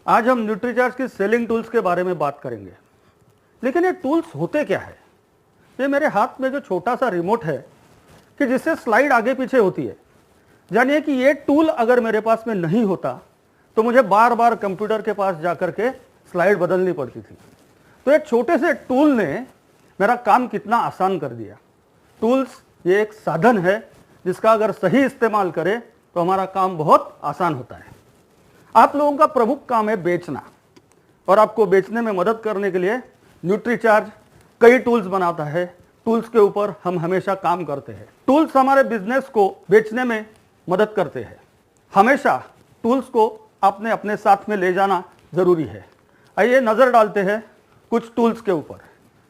आज हम न्यूट्रीचार्ज की सेलिंग टूल्स के बारे में बात करेंगे। लेकिन ये टूल्स होते क्या है? ये मेरे हाथ में जो छोटा सा रिमोट है कि जिससे स्लाइड आगे पीछे होती है, जानिए कि ये टूल अगर मेरे पास में नहीं होता तो मुझे बार बार कंप्यूटर के पास जाकर के स्लाइड बदलनी पड़ती थी। तो एक छोटे से टूल ने मेरा काम कितना आसान कर दिया। टूल्स ये एक साधन है जिसका अगर सही इस्तेमाल करें तो हमारा काम बहुत आसान होता है। आप लोगों का प्रमुख काम है बेचना, और आपको बेचने में मदद करने के लिए न्यूट्रीचार्ज कई टूल्स बनाता है। टूल्स के ऊपर हम हमेशा काम करते हैं। टूल्स हमारे बिजनेस को बेचने में मदद करते हैं। हमेशा टूल्स को आपने अपने साथ में ले जाना जरूरी है। आइए नजर डालते हैं कुछ टूल्स के ऊपर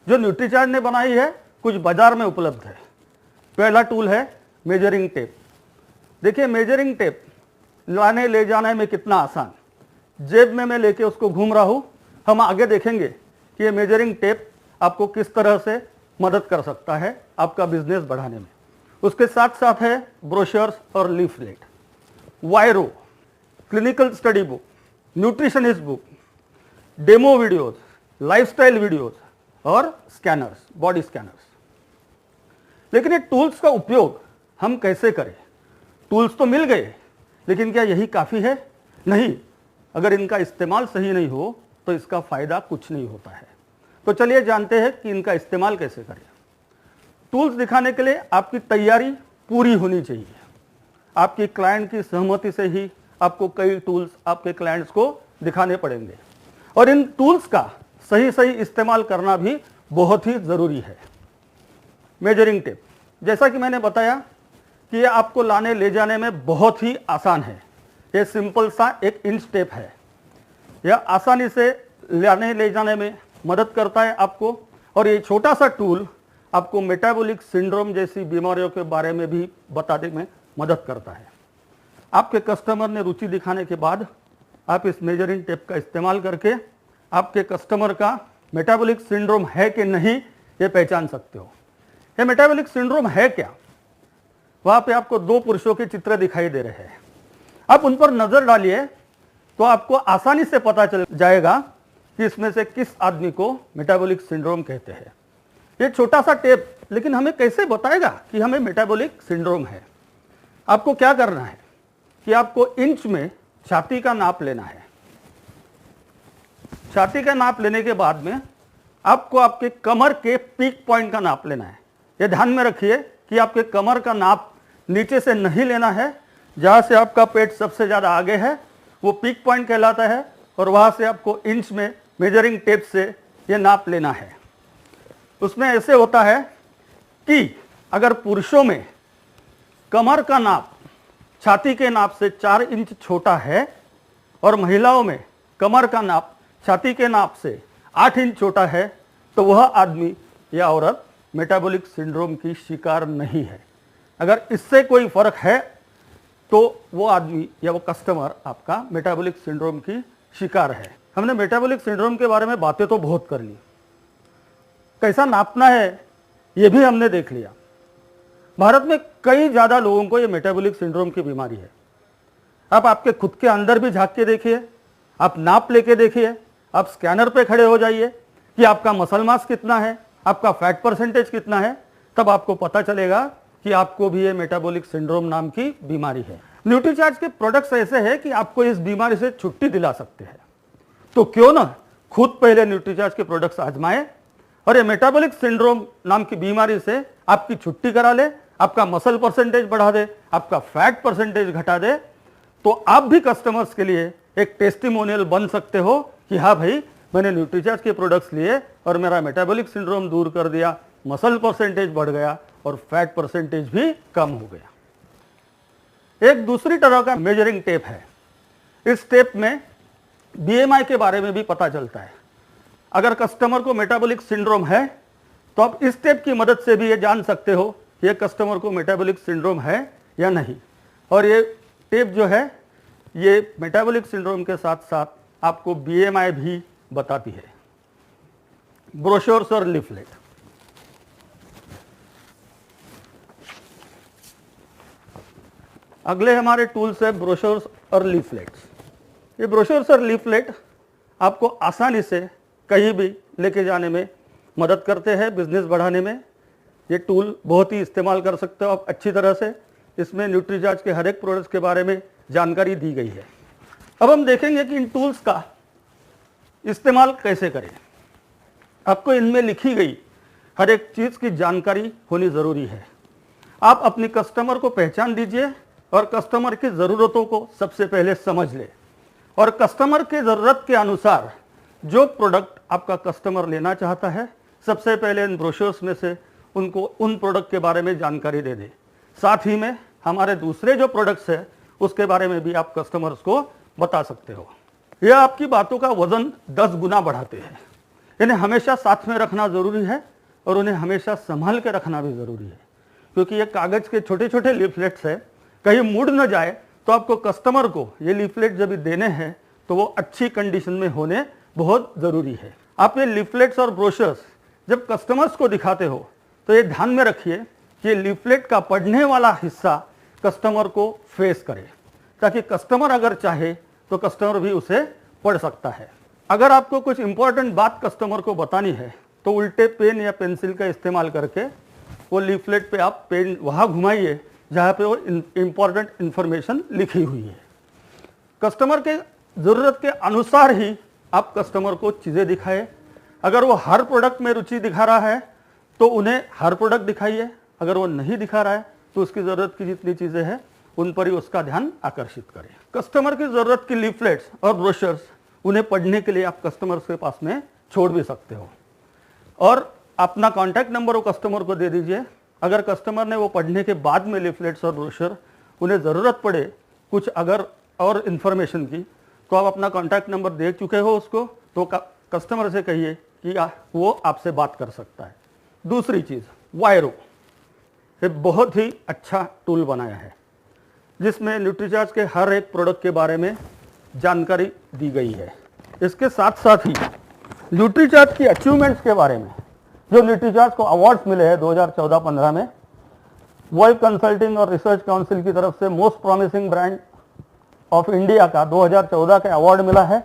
जो न्यूट्रीचार्ज ने बनाई है, कुछ बाजार में उपलब्ध है। पहला टूल है मेजरिंग टेप। देखिए मेजरिंग टेप लाने ले जाने में कितना आसान। जेब में मैं लेके उसको घूम रहा हूं। हम आगे देखेंगे कि ये मेजरिंग टेप आपको किस तरह से मदद कर सकता है आपका बिजनेस बढ़ाने में। उसके साथ साथ है ब्रोशर्स और लीफलेट, वायरो, clinical study book, nutritionist book, demo videos, lifestyle videos और स्कैनर्स, बॉडी स्कैनर्स। लेकिन ये टूल्स का उपयोग हम कैसे करें? टूल्स तो मिल गए, लेकिन क्या यही काफ़ी है? नहीं। अगर इनका इस्तेमाल सही नहीं हो तो इसका फ़ायदा कुछ नहीं होता है। तो चलिए जानते हैं कि इनका इस्तेमाल कैसे करें। टूल्स दिखाने के लिए आपकी तैयारी पूरी होनी चाहिए। आपकी क्लाइंट की सहमति से ही आपको कई टूल्स आपके क्लाइंट्स को दिखाने पड़ेंगे, और इन टूल्स का सही सही इस्तेमाल करना भी बहुत ही ज़रूरी है। मेजरिंग टेप, जैसा कि मैंने बताया कि ये आपको लाने ले जाने में बहुत ही आसान है। ये सिंपल सा एक इंच टेप है। यह आसानी से लाने ले जाने में मदद करता है आपको, और ये छोटा सा टूल आपको मेटाबॉलिक सिंड्रोम जैसी बीमारियों के बारे में भी बताने में मदद करता है। आपके कस्टमर ने रुचि दिखाने के बाद आप इस मेजरिंग टेप का इस्तेमाल करके आपके कस्टमर का मेटाबॉलिक सिंड्रोम है कि नहीं ये पहचान सकते हो। ये मेटाबॉलिक सिंड्रोम है क्या? वहाँ पे आपको दो पुरुषों के चित्र दिखाई दे रहे हैं। आप उन पर नजर डालिए तो आपको आसानी से पता चल जाएगा कि इसमें से किस आदमी को मेटाबॉलिक सिंड्रोम कहते हैं। ये छोटा सा टेप लेकिन हमें कैसे बताएगा कि हमें मेटाबॉलिक सिंड्रोम है? आपको क्या करना है कि आपको इंच में छाती का नाप लेना है। छाती का नाप लेने के बाद में आपको आपके कमर के पीक पॉइंट का नाप लेना है। यह ध्यान में रखिए कि आपके कमर का नाप नीचे से नहीं लेना है। जहां से आपका पेट सबसे ज्यादा आगे है वो पीक पॉइंट कहलाता है, और वहां से आपको इंच में मेजरिंग टेप से ये नाप लेना है। उसमें ऐसे होता है कि अगर पुरुषों में कमर का नाप छाती के नाप से 4 इंच छोटा है और महिलाओं में कमर का नाप छाती के नाप से 8 इंच छोटा है, तो वह आदमी या औरत मेटाबॉलिक सिंड्रोम की शिकार नहीं है। अगर इससे कोई फर्क है तो वो आदमी या वो कस्टमर आपका मेटाबॉलिक सिंड्रोम की शिकार है। हमने मेटाबॉलिक सिंड्रोम के बारे में बातें तो बहुत कर ली, कैसा नापना है ये भी हमने देख लिया। भारत में कई ज्यादा लोगों को ये मेटाबॉलिक सिंड्रोम की बीमारी है। आप आपके खुद के अंदर भी झांक के देखिए, आप नाप लेके देखिए, आप स्कैनर पे खड़े हो जाइए कि आपका मसल मास कितना है, आपका फैट परसेंटेज कितना है, तब आपको पता चलेगा कि आपको भी ये मेटाबॉलिक सिंड्रोम नाम की बीमारी है। न्यूट्रीचार्ज के प्रोडक्ट्स ऐसे हैं कि आपको इस बीमारी से छुट्टी दिला सकते हैं। तो क्यों ना खुद पहले न्यूट्रीचार्ज के प्रोडक्ट्स आजमाए और ये मेटाबॉलिक सिंड्रोम नाम की बीमारी से आपकी छुट्टी करा ले, आपका मसल परसेंटेज बढ़ा दे, आपका फैट परसेंटेज घटा दे। तो आप भी कस्टमर्स के लिए एक टेस्टिमोनियल बन सकते हो कि हाँ भाई, मैंने न्यूट्रीचार्ज के प्रोडक्ट्स लिए और मेरा मेटाबॉलिक सिंड्रोम दूर कर दिया, मसल परसेंटेज बढ़ गया और फैट परसेंटेज भी कम हो गया। एक दूसरी तरह का मेजरिंग टेप है। इस टेप में बीएमआई के बारे में भी पता चलता है। अगर कस्टमर को मेटाबॉलिक सिंड्रोम है तो आप इस टेप की मदद से भी ये जान सकते हो कि ये कस्टमर को मेटाबॉलिक सिंड्रोम है या नहीं। और ये टेप जो है ये मेटाबॉलिक सिंड्रोम के साथ साथ आपको बीएमआई भी बताती है। ब्रोशर्स और लीफलेट, अगले हमारे टूल्स है ब्रोशर्स और लीफलेट्स। ये ब्रोशर्स और लीफलेट आपको आसानी से कहीं भी लेके जाने में मदद करते हैं, बिजनेस बढ़ाने में। ये टूल बहुत ही इस्तेमाल कर सकते हो आप अच्छी तरह से। इसमें न्यूट्रीचार्ज के हर एक प्रोडक्ट्स के बारे में जानकारी दी गई है। अब हम देखेंगे कि इन टूल्स का इस्तेमाल कैसे करें। आपको इनमें लिखी गई हर एक चीज़ की जानकारी होनी ज़रूरी है। आप अपनी कस्टमर को पहचान दीजिए और कस्टमर की ज़रूरतों को सबसे पहले समझ ले, और कस्टमर के ज़रूरत के अनुसार जो प्रोडक्ट आपका कस्टमर लेना चाहता है, सबसे पहले इन ब्रोशर्स में से उनको उन प्रोडक्ट के बारे में जानकारी दे दे। साथ ही में हमारे दूसरे जो प्रोडक्ट्स हैं उसके बारे में भी आप कस्टमर्स को बता सकते हो। यह आपकी बातों का वजन 10 गुना बढ़ाते हैं। इन्हें हमेशा साथ में रखना ज़रूरी है और उन्हें हमेशा संभाल के रखना भी ज़रूरी है, क्योंकि ये कागज़ के छोटे छोटे लीफलेट्स हैं, कहीं मुड़ न जाए तो आपको कस्टमर को ये लीफलेट जब भी देने हैं तो वो अच्छी कंडीशन में होने बहुत ज़रूरी है। आप ये लीफलेट्स और ब्रोशर्स जब कस्टमर्स को दिखाते हो तो ये ध्यान में रखिए कि लीफलेट का पढ़ने वाला हिस्सा कस्टमर को फेस करे, ताकि कस्टमर अगर चाहे तो कस्टमर भी उसे पढ़ सकता है। अगर आपको कुछ इंपॉर्टेंट बात कस्टमर को बतानी है तो उल्टे पेन या पेंसिल का इस्तेमाल करके वो लीफलेट पे आप पेन वहाँ घुमाइए जहाँ पे वो इम्पॉर्टेंट इन्फॉर्मेशन लिखी हुई है। कस्टमर के ज़रूरत के अनुसार ही आप कस्टमर को चीज़ें दिखाएं। अगर वो हर प्रोडक्ट में रुचि दिखा रहा है तो उन्हें हर प्रोडक्ट दिखाइए। अगर वो नहीं दिखा रहा है तो उसकी ज़रूरत की जितनी चीज़ें हैं उन पर ही उसका ध्यान आकर्षित करें। कस्टमर की ज़रूरत की लीफलेट्स और ब्रोशर्स उन्हें पढ़ने के लिए आप कस्टमर्स के पास में छोड़ भी सकते हो, और अपना कॉन्टैक्ट नंबर वो कस्टमर को दे दीजिए। अगर कस्टमर ने वो पढ़ने के बाद में लीफलेट्स और ब्रोशर उन्हें ज़रूरत पड़े कुछ अगर और इन्फॉर्मेशन की, तो आप अपना कॉन्टैक्ट नंबर दे चुके हो उसको, तो कस्टमर से कहिए कि वो आपसे बात कर सकता है। दूसरी चीज़, वायरो ये बहुत ही अच्छा टूल बनाया है जिसमें न्यूट्रीचार्ज के हर एक प्रोडक्ट के बारे में जानकारी दी गई है। इसके साथ साथ ही न्यूट्रीचार्ज की अचीवमेंट्स के बारे में, जो न्यूट्रीचार्ज को अवार्ड्स मिले हैं 2014-15 में, वर्ल्ड कंसल्टिंग और रिसर्च काउंसिल की तरफ से most promising brand of India का 2014 का अवार्ड मिला है,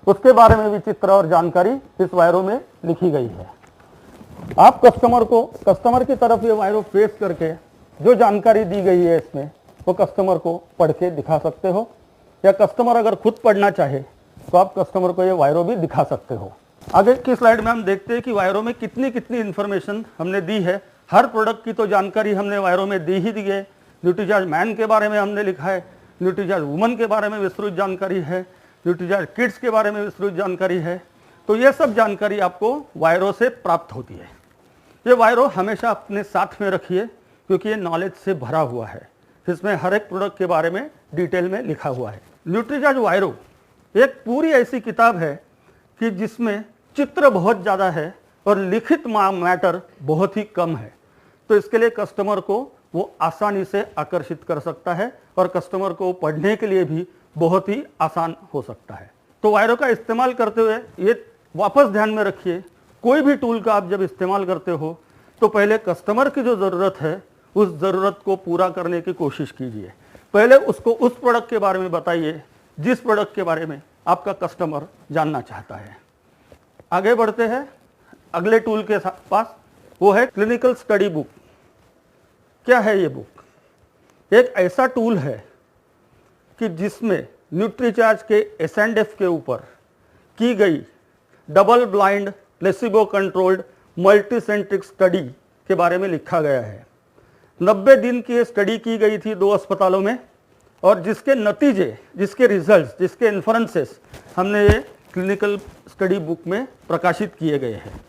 उसके बारे में भी चित्र और जानकारी इस वायरो में लिखी गई है। आप कस्टमर की तरफ ये वायरो फेस करके जो जानकारी दी गई है इसमें वो कस्टमर को पढ़ के दिखा सकते हो, या कस्टमर अगर खुद पढ़ना चाहे तो आप कस्टमर को ये वायरो भी दिखा सकते हो। आगे की स्लाइड में हम देखते हैं कि वायरो में कितनी कितनी इन्फॉर्मेशन हमने दी है। हर प्रोडक्ट की तो जानकारी हमने वायरो में दी ही दी है। न्यूट्रीचार्ज मैन के बारे में हमने लिखा है, न्यूट्रीचार्ज वुमन के बारे में विस्तृत जानकारी है, न्यूट्रीचार्ज किड्स के बारे में विस्तृत जानकारी है। तो ये सब जानकारी आपको वायरो से प्राप्त होती है। ये वायरो हमेशा अपने साथ में रखिए क्योंकि ये नॉलेज से भरा हुआ है। इसमें हर एक प्रोडक्ट के बारे में डिटेल में लिखा हुआ है। न्यूट्रीचार्ज वायरो एक पूरी ऐसी किताब है कि जिसमें चित्र बहुत ज़्यादा है और लिखित मैटर बहुत ही कम है, तो इसके लिए कस्टमर को वो आसानी से आकर्षित कर सकता है और कस्टमर को पढ़ने के लिए भी बहुत ही आसान हो सकता है। तो वायरो का इस्तेमाल करते हुए ये वापस ध्यान में रखिए, कोई भी टूल का आप जब इस्तेमाल करते हो तो पहले कस्टमर की जो ज़रूरत है उस ज़रूरत को पूरा करने की कोशिश कीजिए। पहले उसको उस प्रोडक्ट के बारे में बताइए जिस प्रोडक्ट के बारे में आपका कस्टमर जानना चाहता है। आगे बढ़ते हैं अगले टूल के पास, वो है क्लिनिकल स्टडी बुक। क्या है ये बुक? एक ऐसा टूल है कि जिसमें न्यूट्रीचार्ज के एस&एफ के ऊपर की गई double blind placebo controlled multicentric study के बारे में लिखा गया है। 90 दिन की ये स्टडी की गई थी 2 अस्पतालों में, और जिसके नतीजे, जिसके रिजल्ट्स, जिसके इन्फ्रेंसेस हमने ये क्लिनिकल स्टडी बुक में प्रकाशित किए गए हैं।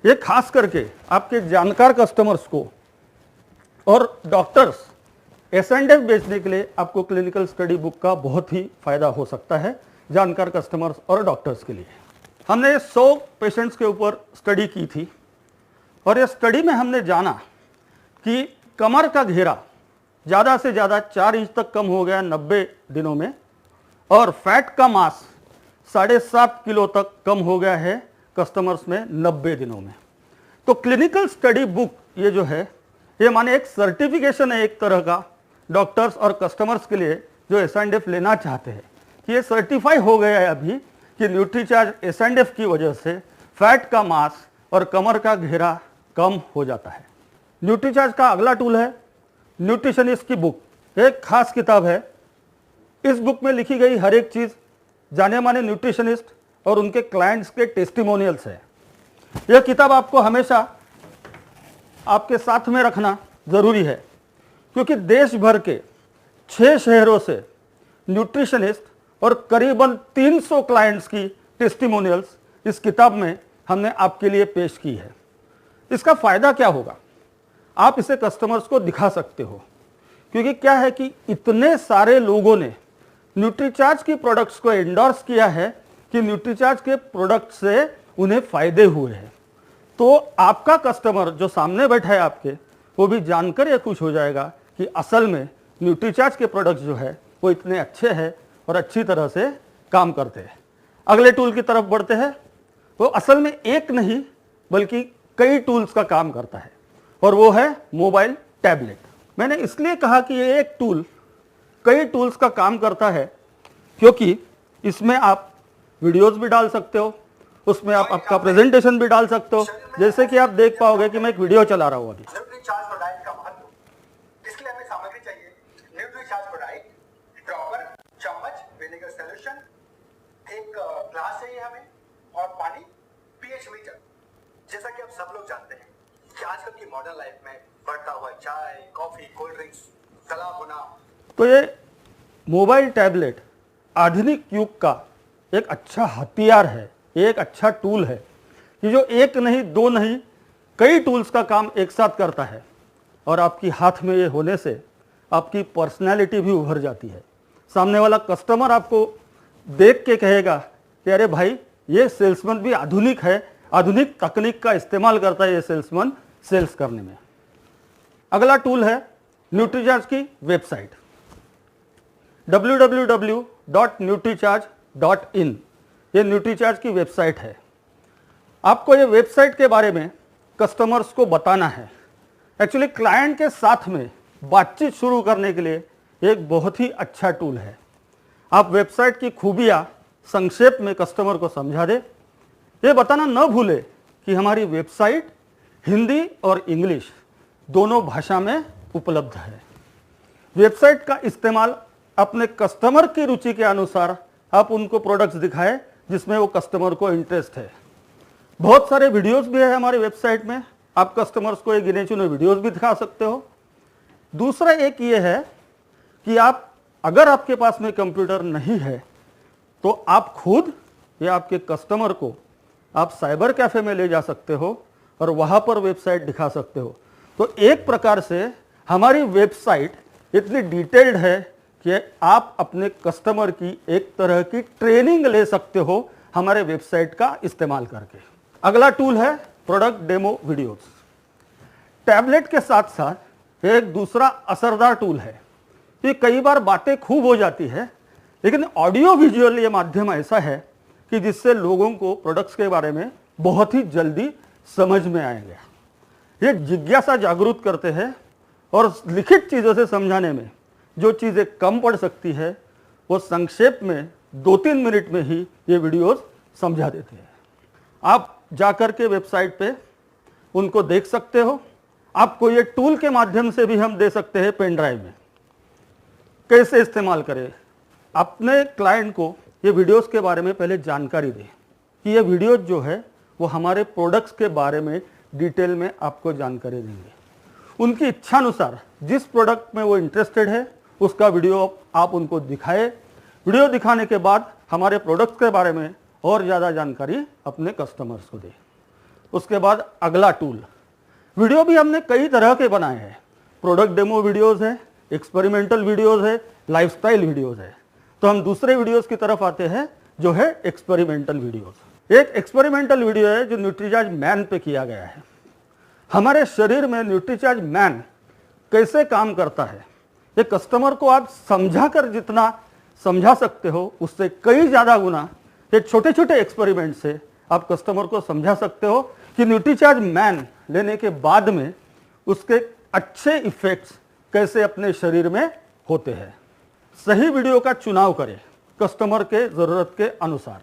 ये खास करके आपके जानकार कस्टमर्स को और डॉक्टर्स एस&एफ बेचने के लिए आपको क्लिनिकल स्टडी बुक का बहुत ही फायदा हो सकता है, जानकार कस्टमर्स और डॉक्टर्स के लिए। हमने 100 पेशेंट्स के ऊपर स्टडी की थी और ये स्टडी में हमने जाना कि कमर का घेरा ज़्यादा से ज़्यादा 4 इंच तक कम हो गया 90 दिनों में, और फैट का मास 7.5 किलो तक कम हो गया है कस्टमर्स में 90 दिनों में। तो क्लिनिकल स्टडी बुक ये जो है, ये माने एक सर्टिफिकेशन है एक तरह का डॉक्टर्स और कस्टमर्स के लिए जो एस&एफ लेना चाहते हैं कि ये सर्टिफाई हो गया है अभी कि न्यूट्रीचार्ज S&F की वजह से फैट का मास और कमर का घेरा कम हो जाता है। न्यूट्रीचार्ज का अगला टूल है न्यूट्रिशनिस्ट की बुक। एक खास किताब है। इस बुक में लिखी गई हर एक चीज़ जाने माने न्यूट्रिशनिस्ट और उनके क्लाइंट्स के टेस्टिमोनियल्स है। यह किताब आपको हमेशा आपके साथ में रखना ज़रूरी है, क्योंकि देश भर के 6 शहरों से न्यूट्रिशनिस्ट और करीबन 300 क्लाइंट्स की टेस्टिमोनियल्स इस किताब में हमने आपके लिए पेश की है। इसका फ़ायदा क्या होगा? आप इसे कस्टमर्स को दिखा सकते हो, क्योंकि क्या है कि इतने सारे लोगों ने न्यूट्रीचार्ज की प्रोडक्ट्स को एंडोर्स किया है कि न्यूट्रीचार्ज के प्रोडक्ट से उन्हें फ़ायदे हुए हैं। तो आपका कस्टमर जो सामने बैठा है आपके, वो भी जानकर ये खुश हो जाएगा कि असल में न्यूट्रीचार्ज के प्रोडक्ट्स जो है वो इतने अच्छे हैं और अच्छी तरह से काम करते हैं। अगले टूल की तरफ बढ़ते हैं। वो असल में एक नहीं बल्कि कई टूल्स का काम करता है, और वो है मोबाइल टैबलेट। मैंने इसलिए कहा कि ये एक टूल कई टूल्स का काम करता है, क्योंकि इसमें आप वीडियोस भी डाल सकते हो, उसमें आप आपका प्रेजेंटेशन भी डाल सकते हो। जैसे कि आप देख पाओगे कि मैं एक वीडियो चला रहा हूँ अभी। न्यूट्रीचार्ज फॉर डाइट का महत्व। इसके लिए हमें सामग्री चाहिए न्यूट्रीचार्ज फॉर डाइट, ड्रॉपर, चम्मच, विनेगर सॉल्यूशन, एक ग्लास चाहिए हमें, और पानी, पीएच मीटर। जैसा कि आप सब लोग जानते हैं कि आजकल की मॉडर्न लाइफ में बढ़ता हुआ चाय, कॉफी, कोल्ड ड्रिंक्स, तला भुना। तो ये मोबाइल टैबलेट आधुनिक युग का एक अच्छा हथियार है, एक अच्छा टूल है कि जो एक नहीं दो नहीं कई टूल्स का काम एक साथ करता है। और आपकी हाथ में ये होने से आपकी पर्सनैलिटी भी उभर जाती है। सामने वाला कस्टमर आपको देख के कहेगा कि अरे भाई, ये सेल्समैन भी आधुनिक है, आधुनिक तकनीक का इस्तेमाल करता है ये सेल्समैन सेल्स करने में। अगला टूल है न्यूट्रीचार्ज की वेबसाइट www.nutricharge.in। ये न्यूट्रीचार्ज की वेबसाइट है। आपको ये वेबसाइट के बारे में कस्टमर्स को बताना है। एक्चुअली क्लाइंट के साथ में बातचीत शुरू करने के लिए एक बहुत ही अच्छा टूल है। आप वेबसाइट की खूबियाँ संक्षेप में कस्टमर को समझा दे। ये बताना न भूले कि हमारी वेबसाइट हिंदी और इंग्लिश दोनों भाषा में उपलब्ध है। वेबसाइट का इस्तेमाल अपने कस्टमर की रुचि के अनुसार आप उनको प्रोडक्ट्स दिखाएं जिसमें वो कस्टमर को इंटरेस्ट है। बहुत सारे वीडियोस भी है हमारी वेबसाइट में, आप कस्टमर्स को ये गिने चुने वीडियोस भी दिखा सकते हो। दूसरा एक ये है कि आप अगर आपके पास में कंप्यूटर नहीं है तो आप खुद या आपके कस्टमर को आप साइबर कैफ़े में ले जा सकते हो और वहाँ पर वेबसाइट दिखा सकते हो। तो एक प्रकार से हमारी वेबसाइट इतनी डिटेल्ड है कि आप अपने कस्टमर की एक तरह की ट्रेनिंग ले सकते हो हमारे वेबसाइट का इस्तेमाल करके। अगला टूल है प्रोडक्ट डेमो वीडियोस। टैबलेट के साथ साथ एक दूसरा असरदार टूल है। ये कई बार बातें खूब हो जाती है, लेकिन ऑडियो विजुअल ये माध्यम ऐसा है कि जिससे लोगों को प्रोडक्ट्स के बारे में बहुत ही जल्दी समझ में आएगा। ये जिज्ञासा जागरूक करते हैं और लिखित चीज़ों से समझाने में जो चीज़ें कम पड़ सकती है वो संक्षेप में 2-3 मिनट में ही ये वीडियोस समझा देते हैं। आप जाकर के वेबसाइट पे उनको देख सकते हो। आपको ये टूल के माध्यम से भी हम दे सकते हैं पेन ड्राइव में। कैसे इस्तेमाल करें? अपने क्लाइंट को ये वीडियोस के बारे में पहले जानकारी दें कि ये वीडियोस जो है वो हमारे प्रोडक्ट्स के बारे में डिटेल में आपको जानकारी देंगे। उनकी इच्छा अनुसार जिस प्रोडक्ट में वो इंटरेस्टेड है उसका वीडियो आप उनको दिखाएं। वीडियो दिखाने के बाद हमारे प्रोडक्ट्स के बारे में और ज़्यादा जानकारी अपने कस्टमर्स को दें। उसके बाद अगला टूल, वीडियो भी हमने कई तरह के बनाए हैं। प्रोडक्ट डेमो वीडियोस है, एक्सपेरिमेंटल वीडियोस है, लाइफस्टाइल वीडियोस है। तो हम दूसरे वीडियोस की तरफ आते हैं जो है एक्सपेरिमेंटल वीडियोस। एक एक्सपेरिमेंटल वीडियो है जो न्यूट्रीचार्ज मैन पे किया गया है। हमारे शरीर में न्यूट्रीचार्ज मैन कैसे काम करता है ये कस्टमर को आप समझाकर जितना समझा सकते हो उससे कई ज़्यादा गुना ये छोटे छोटे एक्सपेरिमेंट से आप कस्टमर को समझा सकते हो कि न्यूट्रीचार्ज मैन लेने के बाद में उसके अच्छे इफेक्ट्स कैसे अपने शरीर में होते हैं। सही वीडियो का चुनाव करें कस्टमर के ज़रूरत के अनुसार।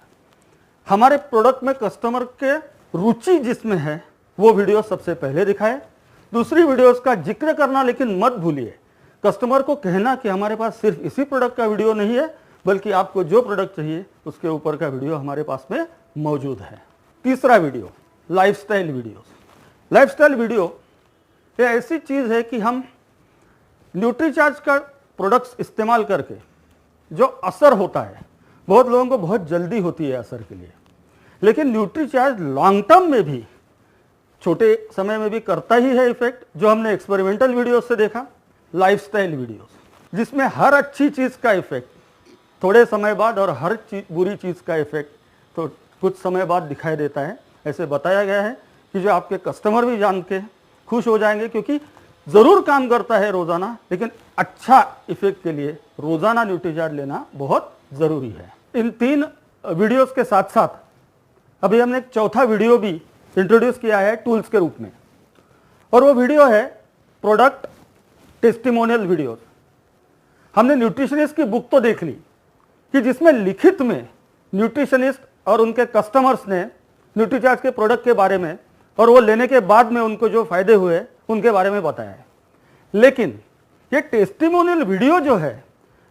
हमारे प्रोडक्ट में कस्टमर के रुचि जिसमें है वो वीडियो सबसे पहले दिखाए। दूसरी वीडियोस का जिक्र करना लेकिन मत भूलिए, कस्टमर को कहना कि हमारे पास सिर्फ इसी प्रोडक्ट का वीडियो नहीं है, बल्कि आपको जो प्रोडक्ट चाहिए उसके ऊपर का वीडियो हमारे पास में मौजूद है। तीसरा video, lifestyle videos. Lifestyle video ये ऐसी चीज़ है कि हम न्यूट्रीचार्ज का प्रोडक्ट्स इस्तेमाल करके जो असर होता है, बहुत लोगों को बहुत जल्दी होती है असर के लिए, लेकिन न्यूट्रीचार्ज लॉन्ग टर्म में भी छोटे समय में भी करता ही है इफेक्ट, जो हमने एक्सपेरिमेंटल वीडियोस से देखा। लाइफस्टाइल वीडियोस जिसमें हर अच्छी चीज़ का इफेक्ट थोड़े समय बाद और हर बुरी चीज़ का इफेक्ट तो कुछ समय बाद दिखाई देता है। ऐसे बताया गया है कि जो आपके कस्टमर भी जान के खुश हो जाएंगे, क्योंकि ज़रूर काम करता है रोज़ाना, लेकिन अच्छा इफेक्ट के लिए रोज़ाना न्यूट्रीचार्ज लेना बहुत ज़रूरी है। इन 3 वीडियोस के साथ साथ अभी हमने एक चौथा वीडियो भी इंट्रोड्यूस किया है टूल्स के रूप में, और वो वीडियो है प्रोडक्ट टेस्टिमोनियल वीडियोस। हमने न्यूट्रिशनिस्ट की बुक तो देख ली कि जिसमें लिखित में न्यूट्रिशनिस्ट और उनके कस्टमर्स ने न्यूट्रीचार्ज के प्रोडक्ट के बारे में और वो लेने के बाद में उनको जो फायदे हुए उनके बारे में बताया है। लेकिन ये टेस्टिमोनियल वीडियो जो है,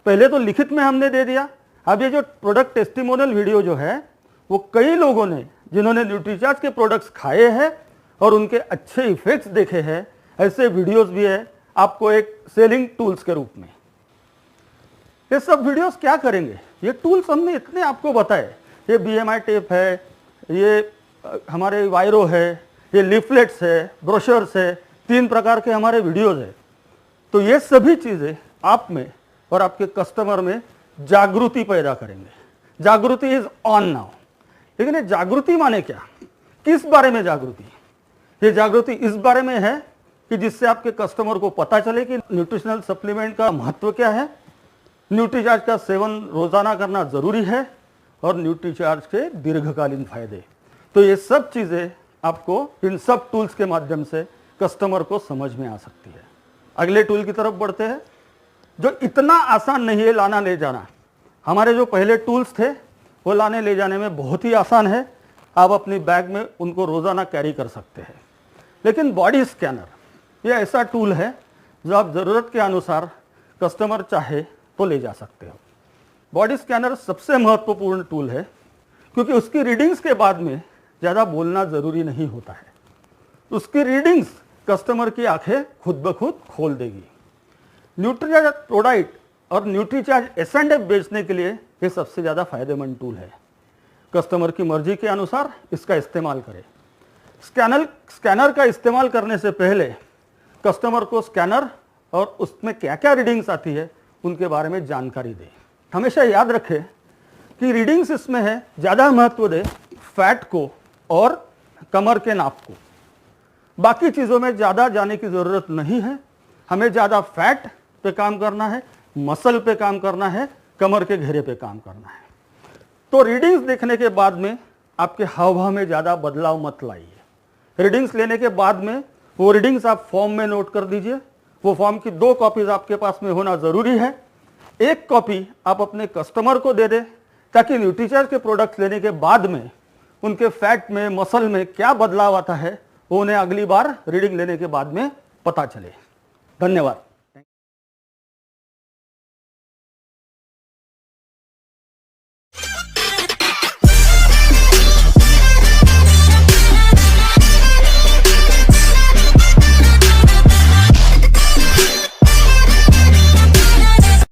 पहले तो लिखित में हमने दे दिया, अब ये जो प्रोडक्ट टेस्टिमोनियल वीडियो जो है वो कई लोगों ने जिन्होंने न्यूट्रीचार्ज के प्रोडक्ट्स खाए हैं और उनके अच्छे इफेक्ट्स देखे हैं, ऐसे वीडियोस भी है आपको एक सेलिंग टूल्स के रूप में। ये सब वीडियोस क्या करेंगे, ये टूल्स हमने इतने आपको बताए, ये BMI टेप है, ये हमारे वायरो है, ये लिफलेट्स है, ब्रोशर्स है, 3 प्रकार के हमारे वीडियोस है। तो ये सभी चीज़ें आप में और आपके कस्टमर में जागृति पैदा करेंगे। जागृति इज ऑन नाउ। लेकिन ये जागृति माने क्या, किस बारे में जागृति? ये जागृति इस बारे में है कि जिससे आपके कस्टमर को पता चले कि न्यूट्रिशनल सप्लीमेंट का महत्व क्या है, न्यूट्रीचार्ज का सेवन रोजाना करना जरूरी है और न्यूट्रीचार्ज के दीर्घकालीन फायदे। तो ये सब चीज़ें आपको इन सब टूल्स के माध्यम से कस्टमर को समझ में आ सकती है। अगले टूल की तरफ बढ़ते हैं, जो इतना आसान नहीं है लाना ले जाना। हमारे जो पहले टूल्स थे वो लाने ले जाने में बहुत ही आसान है, आप अपनी बैग में उनको रोज़ाना कैरी कर सकते हैं। लेकिन बॉडी स्कैनर ये ऐसा टूल है जो आप ज़रूरत के अनुसार कस्टमर चाहे तो ले जा सकते हो। बॉडी स्कैनर सबसे महत्वपूर्ण टूल है क्योंकि उसकी रीडिंग्स के बाद में ज़्यादा बोलना ज़रूरी नहीं होता है। उसकी रीडिंग्स कस्टमर की आंखें खुद ब खुद खोल देगी। न्यूट्रीचार्ज प्रोडक्ट और न्यूट्रीचार्ज S&F बेचने के लिए ये सबसे ज़्यादा फायदेमंद टूल है। कस्टमर की मर्जी के अनुसार इसका इस्तेमाल करें। स्कैनर का इस्तेमाल करने से पहले कस्टमर को स्कैनर और उसमें क्या क्या रीडिंग्स आती है उनके बारे में जानकारी दें। हमेशा याद रखें कि रीडिंग्स इसमें है, ज़्यादा महत्व दें फैट को और कमर के नाप को। बाकी चीज़ों में ज़्यादा जाने की ज़रूरत नहीं है। हमें ज़्यादा फैट पे काम करना है, मसल पे काम करना है, कमर के घेरे पे काम करना है। तो रीडिंग्स देखने के बाद में आपके हाव भाव में ज़्यादा बदलाव मत लाइए। रीडिंग्स लेने के बाद में वो रीडिंग्स आप फॉर्म में नोट कर दीजिए। वो फॉर्म की 2 कॉपीज आपके पास में होना ज़रूरी है। एक कॉपी आप अपने कस्टमर को दे दें ताकि न्यूट्रीचार्ज के प्रोडक्ट्स लेने के बाद में उनके फैट में, मसल में क्या बदलाव आता है वो उन्हें अगली बार रीडिंग लेने के बाद में पता चले। धन्यवाद।